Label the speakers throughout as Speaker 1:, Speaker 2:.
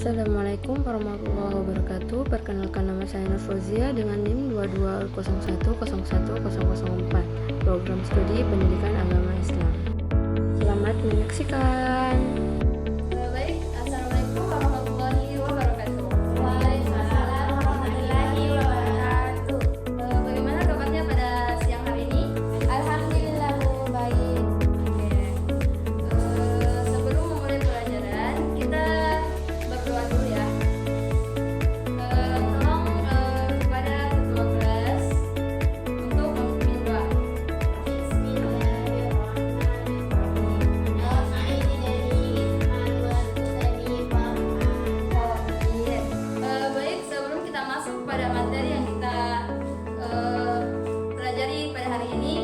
Speaker 1: Assalamualaikum warahmatullahi wabarakatuh. Perkenalkan, nama saya Nur Fauzia dengan NIM 2201011004, Program Studi Pendidikan Agama Islam. Selamat menyaksikan.
Speaker 2: Baik, Assalamualaikum warahmatullahi wabarakatuh. Waalaikumsalam warahmatullahi wabarakatuh. Bagaimana kabarnya pada siang hari ini? Alhamdulillah baik. Sebelum memulai pelajaran, kita berdoa dulu ya. Tolong kepada ketua kelas untuk memimpin doa. Baik, sebelum kita masuk pada materi yang kita pelajari pada hari ini,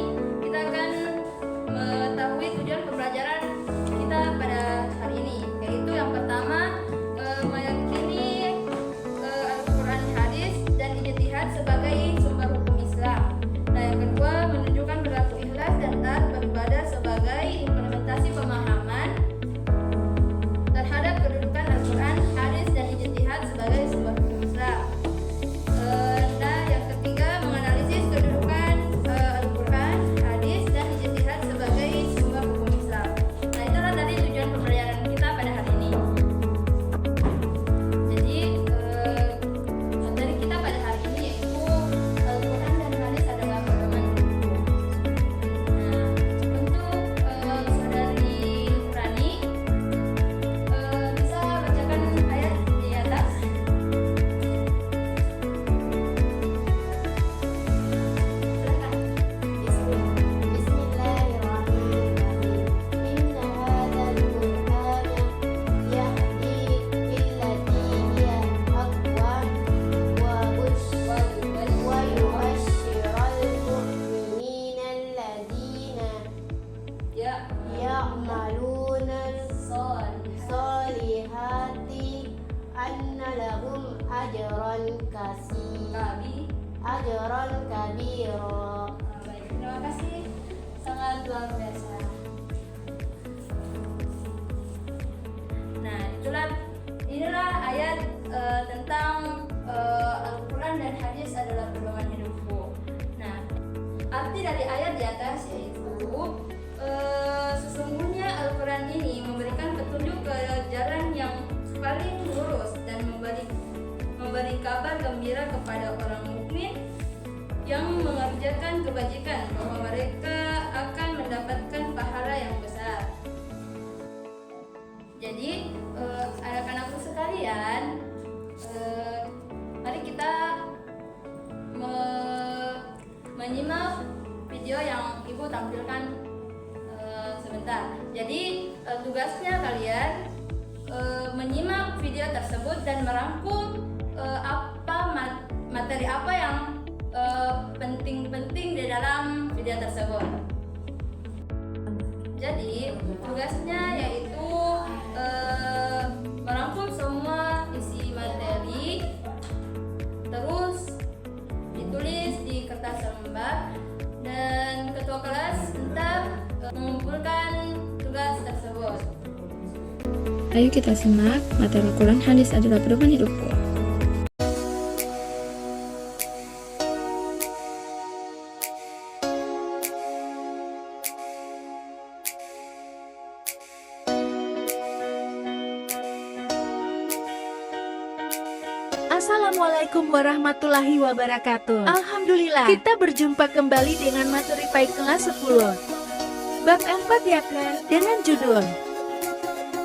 Speaker 2: kita akan mengetahui tujuan pembelajaran kita pada hari ini, yaitu yang pertama meyakini Al-Quran, hadis, dan ijtihad sebagai sumber hukum Islam. Nah, yang kedua menunjukkan perilaku ikhlas dan taat beribadah sebagai implementasi pemahaman terhadap kedudukan Al-Quran, hadis, dan ijtihad sebagai sumber hukum Islam. Nah, yang ketiga menganalisis kedudukan Al-Quran, hadis, dan ijtihad sebagai sumber hukum Islam. Nah, itulah tadi tujuan pembelajaran kita pada hari ini. Jadi materi kita pada hari ini yaitu Al-Quran dan hadis adalah pedoman hidupku. Nah, untuk saudari Rani bisa bacakan ayat di atas. Ya,
Speaker 3: يعملون
Speaker 2: solihah.
Speaker 3: الصالحات أن لهم أجرا
Speaker 2: Kabi.
Speaker 3: كبيرا.
Speaker 2: Baik, terima kasih, sangat luar biasa. Nah, inilah ayat tentang Al-Quran dan hadis adalah pedoman hidupku. Nah, arti dari ayat di atas yaitu sesungguhnya Al-Quran ini memberikan petunjuk ke jalan yang paling lurus dan memberi kabar gembira kepada orang mukmin yang mengerjakan kebajikan bahwa mereka akan mendapatkan pahala yang besar. Jadi anak-anakku sekalian, mari kita menyimak video yang ibu tampilkan sebentar. Jadi tugasnya kalian menyimak video tersebut dan merangkum materi apa yang penting-penting di dalam video tersebut. Jadi tugasnya yaitu merangkum semua isi materi, terus ditulis di kertas lembar, dan ketua kelas entar mengumpulkan tugas tersebut.
Speaker 1: Ayo kita simak materi Al-Quran, hadis adalah pedoman hidupku.
Speaker 4: Assalamualaikum warahmatullahi wabarakatuh. Alhamdulillah, kita berjumpa kembali dengan materi PAI kelas 10 Bab 4 ya kan, dengan judul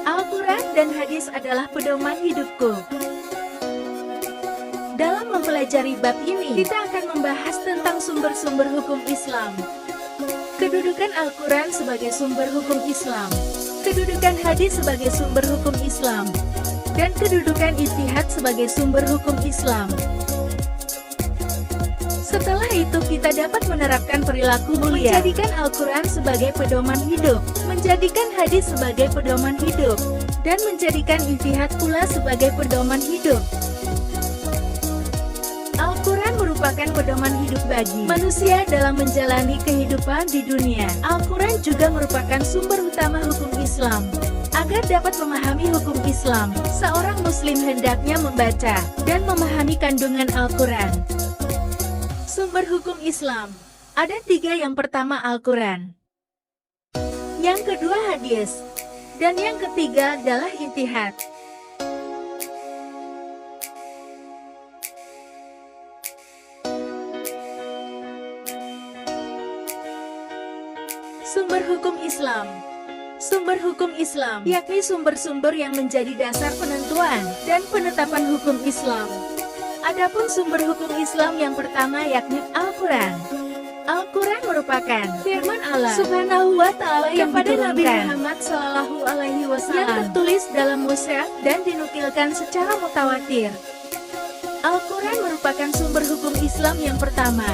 Speaker 4: Al-Quran dan hadis adalah pedoman hidupku. Dalam mempelajari bab ini, kita akan membahas tentang sumber-sumber hukum Islam, kedudukan Al-Quran sebagai sumber hukum Islam, kedudukan hadis sebagai sumber hukum Islam, dan kedudukan ijtihad sebagai sumber hukum Islam. Setelah itu kita dapat menerapkan perilaku mulia, menjadikan Al-Quran sebagai pedoman hidup, menjadikan hadis sebagai pedoman hidup, dan menjadikan ijtihad pula sebagai pedoman hidup. Al-Quran merupakan pedoman hidup bagi manusia dalam menjalani kehidupan di dunia. Al-Quran juga merupakan sumber utama hukum Islam. Agar dapat memahami hukum Islam, seorang muslim hendaknya membaca dan memahami kandungan Al-Quran. Sumber hukum Islam ada 3. Yang pertama Al-Quran, yang kedua hadis, dan yang ketiga adalah ijtihad. Sumber hukum Islam. Sumber hukum Islam yakni sumber-sumber yang menjadi dasar penentuan dan penetapan hukum Islam. Adapun sumber hukum Islam yang pertama yakni Al-Quran. Al-Quran merupakan firman Allah Subhanahu wa Ta'ala yang kepada Nabi Muhammad Shallallahu Alaihi Wasallam yang tertulis dalam mushaf dan dinukilkan secara mutawatir. Al-Quran merupakan sumber hukum Islam yang pertama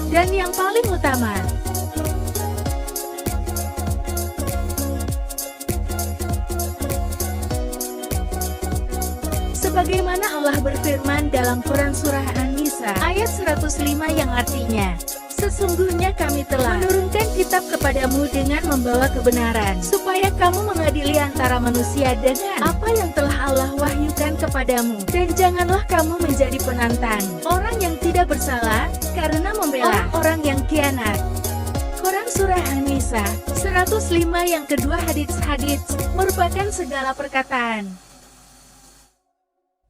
Speaker 4: dan yang paling utama. Sebagaimana Allah berfirman dalam Quran Surah An-Nisa ayat 105 yang artinya, sesungguhnya kami telah menurunkan kitab kepadamu dengan membawa kebenaran, supaya kamu mengadili antara manusia dengan apa yang telah Allah wahyukan kepadamu. Dan janganlah kamu menjadi penantang orang yang tidak bersalah, karena membela orang yang khianat. Quran Surah An-Nisa 105 yang kedua hadits merupakan segala perkataan,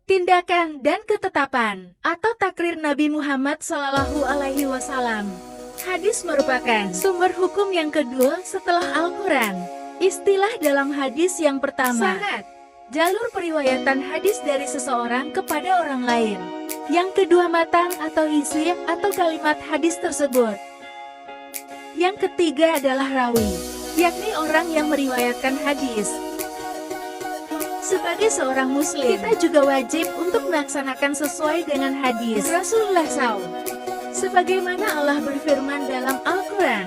Speaker 4: tindakan dan ketetapan atau takrir Nabi Muhammad Shallallahu Alaihi Wasallam. Hadis merupakan sumber hukum yang kedua setelah Al-Quran. Istilah dalam hadis yang pertama, sanad, jalur periwayatan hadis dari seseorang kepada orang lain. Yang kedua, matan atau isi atau kalimat hadis tersebut. Yang ketiga adalah rawi, yakni orang yang meriwayatkan hadis. Sebagai seorang muslim, kita juga wajib untuk melaksanakan sesuai dengan hadis Rasulullah SAW. Sebagaimana Allah berfirman dalam Al-Quran,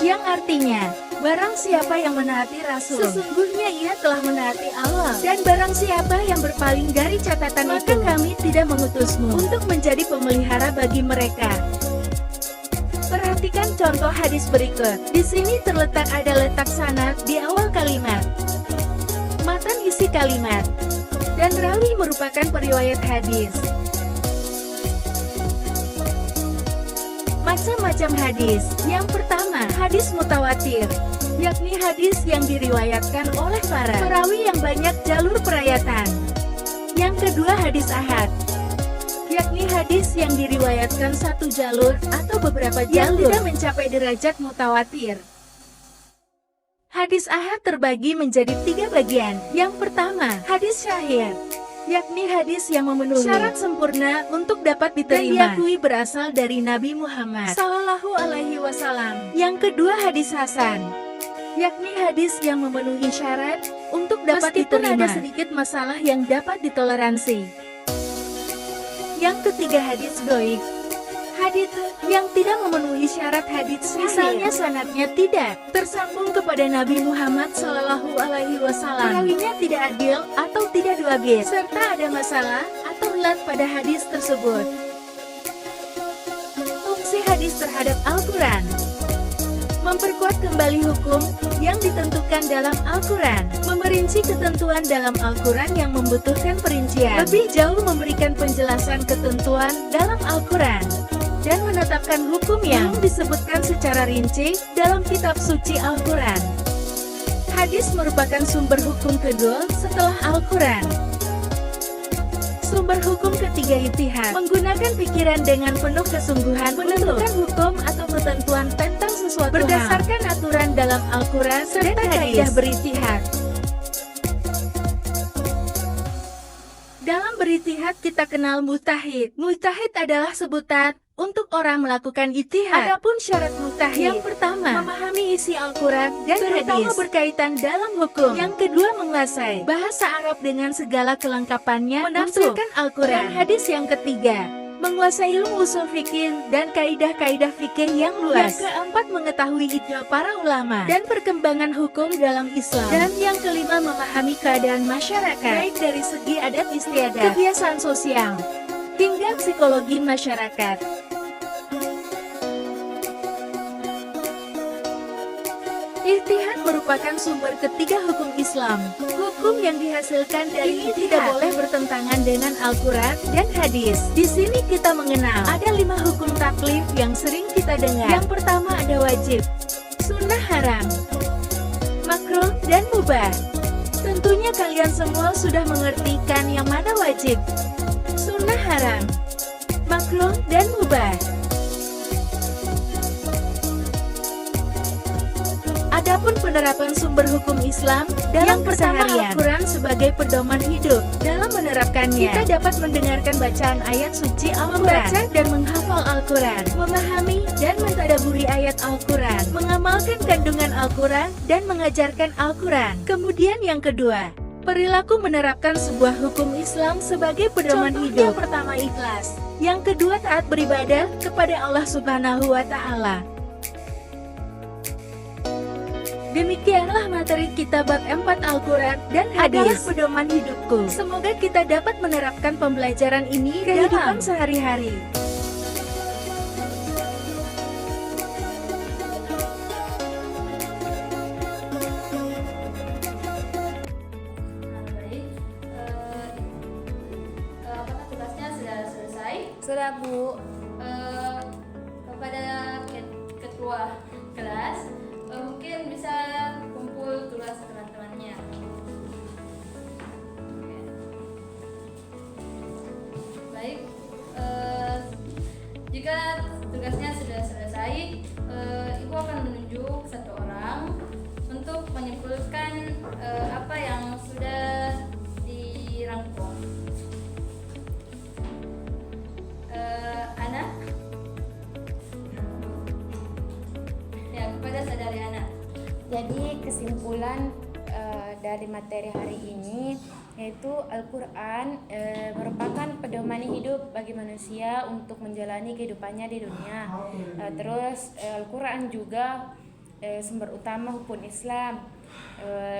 Speaker 4: yang artinya, barang siapa yang menaati Rasul, sesungguhnya ia telah menaati Allah. Dan barang siapa yang berpaling dari catatan maka kami tidak mengutusmu untuk menjadi pemelihara bagi mereka. Perhatikan contoh hadis berikut. Di sini terletak ada letak sanad di awal kalimat, matan isi kalimat, dan rawi merupakan periwayat hadis. Macam-macam hadis. Yang pertama, hadis mutawatir, yakni hadis yang diriwayatkan oleh para perawi yang banyak jalur periwayatan. Yang kedua, hadis ahad, yakni hadis yang diriwayatkan satu jalur atau beberapa jalur yang tidak mencapai derajat mutawatir. Hadis ahad terbagi menjadi 3 bagian. Yang pertama, hadis syahid, yakni hadis yang memenuhi syarat sempurna untuk dapat diterima dan diakui berasal dari Nabi Muhammad Sallallahu Alaihi Wasallam. Yang kedua, hadis hasan, yakni hadis yang memenuhi syarat untuk dapat diterima, ada sedikit masalah yang dapat ditoleransi. Yang ketiga, hadis dhaif, hadits yang tidak memenuhi syarat hadits, misalnya sanadnya tidak tersambung kepada Nabi Muhammad Shallallahu Alaihi Wasallam, perawinya tidak adil atau tidak duabil, serta ada masalah atau ilat pada hadis tersebut. Fungsi hadis terhadap Al-Quran: memperkuat kembali hukum yang ditentukan dalam Al-Quran, memerinci ketentuan dalam Al-Quran yang membutuhkan perincian, lebih jauh memberikan penjelasan ketentuan dalam Al-Quran, dan menetapkan hukum yang disebutkan secara rinci dalam kitab suci Al-Quran. Hadis merupakan sumber hukum kedua setelah Al-Quran. Sumber hukum ketiga, ijtihad, menggunakan pikiran dengan penuh kesungguhan menentukan hukum atau ketentuan tentang sesuatu berdasarkan aturan dalam Al-Quran serta kaidah berijtihad. Dalam berijtihad kita kenal mujtahid. Mujtahid adalah sebutan untuk orang melakukan ijtihad. Adapun syarat mujtahid: yang pertama, memahami isi Al-Quran dan terutama berkaitan dalam hukum. Yang kedua, menguasai bahasa Arab dengan segala kelengkapannya, menafsirkan Al-Quran. Hadis yang ketiga, menguasai ilmu usul fikih dan kaidah-kaidah fikih yang luas. Yang keempat, mengetahui ijma para ulama dan perkembangan hukum dalam Islam. Dan yang kelima, memahami keadaan masyarakat, baik dari segi adat istiadat, kebiasaan sosial, hingga psikologi masyarakat. Ijtihad merupakan sumber ketiga hukum Islam. Hukum yang dihasilkan dari tidak boleh bertentangan dengan Al-Quran dan hadis. Di sini kita mengenal ada 5 hukum taklif yang sering kita dengar. Yang pertama ada wajib, sunnah haram, makruh, dan mubah. Tentunya kalian semua sudah mengertikan yang mana wajib, sunnah haram, makruh, dan mubah. Adapun penerapan sumber hukum Islam dalam keseharian, Al-Quran sebagai pedoman hidup. Dalam menerapkannya, kita dapat mendengarkan bacaan ayat suci Al-Quran, membaca dan menghafal Al-Quran, memahami dan mentadaburi ayat Al-Quran, mengamalkan kandungan Al-Quran, dan mengajarkan Al-Quran. Kemudian yang kedua, perilaku menerapkan sebuah hukum Islam sebagai pedoman hidup. Yang pertama ikhlas, yang kedua taat beribadah kepada Allah Subhanahu wa Ta'ala. Demikianlah materi kita bab 4 Al-Quran dan hadis adalah pedoman hidupku. Semoga kita dapat menerapkan pembelajaran ini ke kehidupan sehari-hari.
Speaker 2: Baik, apakah tugasnya sudah selesai?
Speaker 1: Sudah, Bu.
Speaker 2: Kepada ketua kelas, mungkin bisa kumpul tugas teman-temannya. Oke. Baik, jika tugasnya sudah selesai, Ibu akan menunjuk satu orang untuk menyimpulkan apa yang sudah dirangkum. Ana? Ya, kepada saudari Ana.
Speaker 5: Jadi kesimpulan dari materi hari ini yaitu Al-Quran merupakan pedoman hidup bagi manusia untuk menjalani kehidupannya di dunia. Terus Al-Quran juga sumber utama hukum Islam,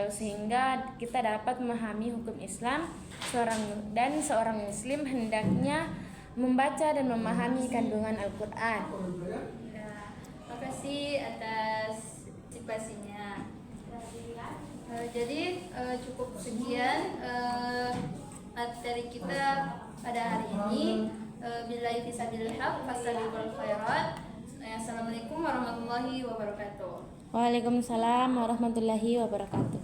Speaker 5: sehingga kita dapat memahami hukum Islam. Seorang muslim hendaknya membaca dan memahami kandungan Al-Quran.
Speaker 2: Ya, makasih atas partisipasinya. Jadi cukup sekian materi kita pada hari ini. Billahi fisabilil haq fastabiqul khairat. Assalamualaikum warahmatullahi wabarakatuh.
Speaker 5: Waalaikumsalam warahmatullahi wabarakatuh.